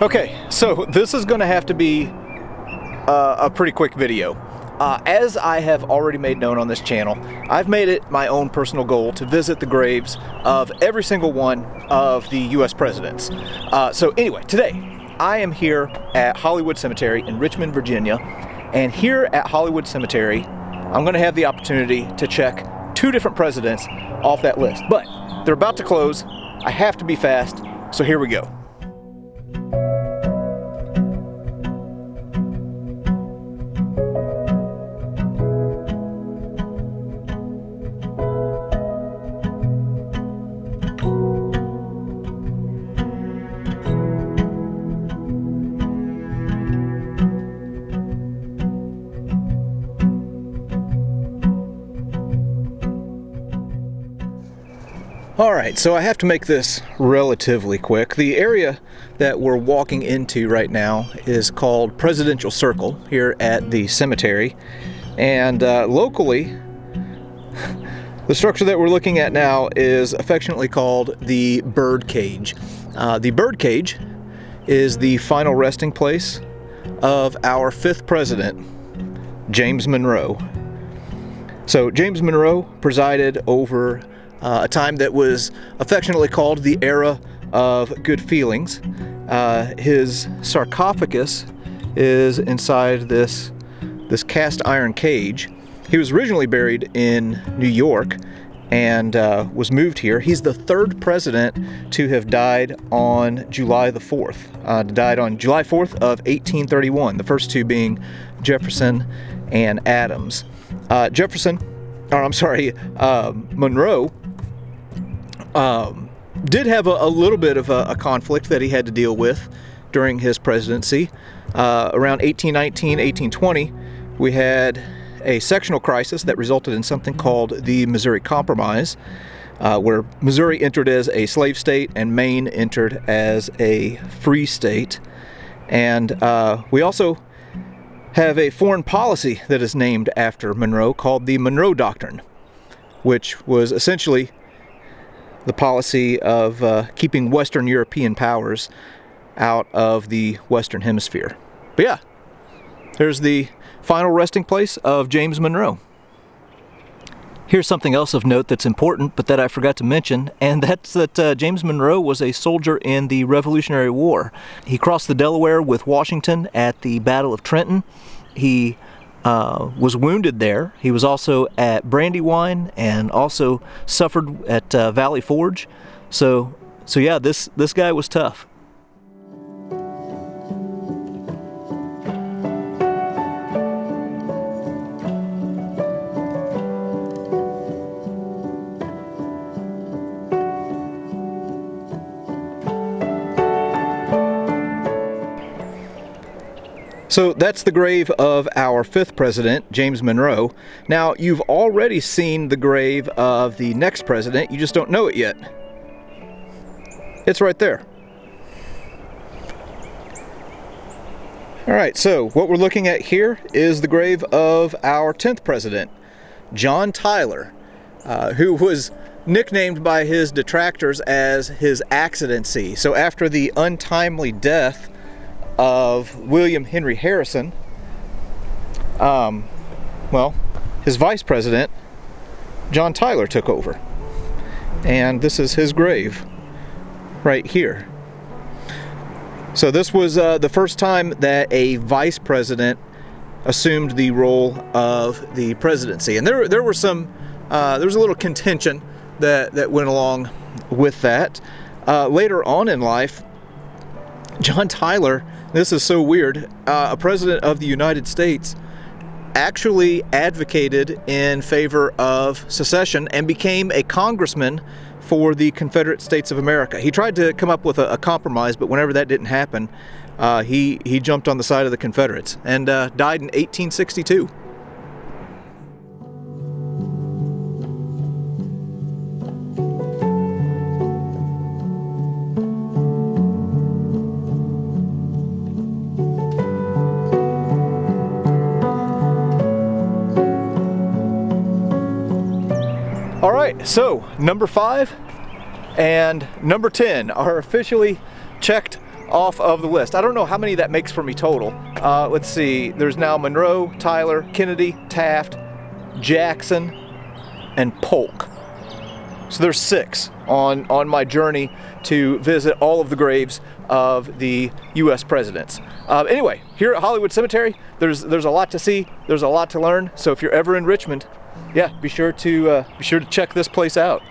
Okay, so this is going to have to be a pretty quick video. As I have already made known on this channel, I've made it my own personal goal to visit the graves of every single one of the U.S. presidents. So anyway, today I am here at Hollywood Cemetery in Richmond, Virginia, and here at Hollywood Cemetery, I'm going to have the opportunity to check two different presidents off that list. But they're about to close. I have to be fast, so here we go. Alright, so I have to make this relatively quick. The area that we're walking into right now is called Presidential Circle here at the cemetery. And locally, the structure that we're looking at now is affectionately called the bird cage. The bird cage is the final resting place of our fifth president, James Monroe. So James Monroe presided over a time that was affectionately called the era of good feelings. His sarcophagus is inside this cast iron cage. He was originally buried in New York and was moved here. He's the third president to have died on July the 4th. Died on July 4th of 1831, the first two being Jefferson and Adams. Monroe did have a little bit of a conflict that he had to deal with during his presidency. Around 1819, 1820, we had a sectional crisis that resulted in something called the Missouri Compromise, where Missouri entered as a slave state and Maine entered as a free state. And we also have a foreign policy that is named after Monroe called the Monroe Doctrine, which was essentially the policy of keeping Western European powers out of the Western Hemisphere. But yeah, there's the final resting place of James Monroe. Here's something else of note that's important, but that I forgot to mention, and that's that James Monroe was a soldier in the Revolutionary War. He crossed the Delaware with Washington at the Battle of Trenton. He was wounded there. He was also at Brandywine and also suffered at Valley Forge. So yeah, this guy was tough. So that's the grave of our fifth president, James Monroe. Now, you've already seen the grave of the next president, you just don't know it yet. It's right there. Alright, so what we're looking at here is the grave of our 10th president, John Tyler, who was nicknamed by his detractors as his accidency. So after the untimely death of William Henry Harrison, his vice president, John Tyler, took over. And this is his grave right here. So this was the first time that a vice president assumed the role of the presidency. And there was a little contention that went along with that. Later on in life, John Tyler, this is so weird, a president of the United States, actually advocated in favor of secession and became a congressman for the Confederate States of America. He tried to come up with a compromise, but whenever that didn't happen, he jumped on the side of the Confederates and died in 1862. All right, so number 5 and number 10 are officially checked off of the list. I don't know how many that makes for me total. Let's see, there's now Monroe, Tyler, Kennedy, Taft, Jackson, and Polk. So there's 6 on my journey to visit all of the graves of the U.S. presidents. Anyway, here at Hollywood Cemetery, there's a lot to see, there's a lot to learn. So if you're ever in Richmond, yeah, be sure to check this place out.